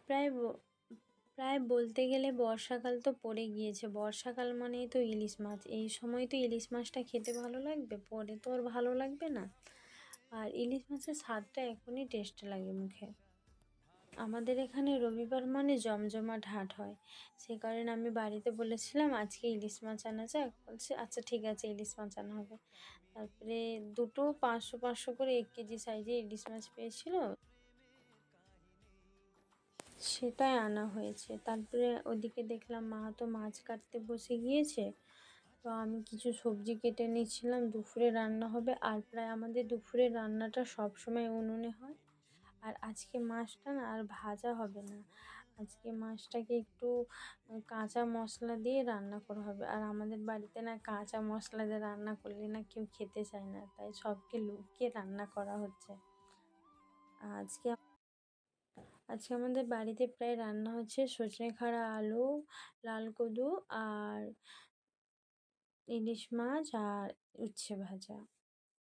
প্রায় প্রায় বলতে গেলে বর্ষাকাল তো পড়ে গিয়েছে। বর্ষাকাল মানেই তো ইলিশ মাছ। এই সময় তো ইলিশ মাছটা খেতে ভালো লাগবে, পরে তো আর ভালো লাগবে না। আর ইলিশ মাছের স্বাদটা এখনই টেস্ট লাগে মুখে। আমাদের এখানে রবিবার মানে জমজমাট হাট হয়। সে কারণে আমি বাড়িতে বলেছিলাম আজকে ইলিশ মাছ আনা যাক, বলছে আচ্ছা ঠিক আছে ইলিশ মাছ আনা হবে। তারপরে দুটো 500 করে 1 কেজি সাইজে ইলিশ মাছ পেয়েছিল, সেটাই আনা হয়েছে। তারপরে ওদিকে দেখলাম মা তো মাছ কাটতে বসে গিয়েছে, তো আমি কিছু সবজি কেটে নিচ্ছিলাম, দুপুরে রান্না হবে। আর প্রায় আমাদের দুপুরের রান্নাটা সব সময় উনুনে হয়। আর আজকে মাছটা না আর ভাজা হবে না, আজকে মাছটাকে একটু কাঁচা মশলা দিয়ে রান্না করা হবে। আর আমাদের বাড়িতে না কাঁচা মশলা দিয়ে রান্না করলে না কেউ খেতে চায় না, তাই সবকে লুকিয়ে রান্না করা হচ্ছে। আজকে আজকে আমাদের বাড়িতে প্রায় রান্না হচ্ছে সজনে খাড়া আলু, লাল কদু আর ইলিশ মাছ আর উচ্ছে ভাজা।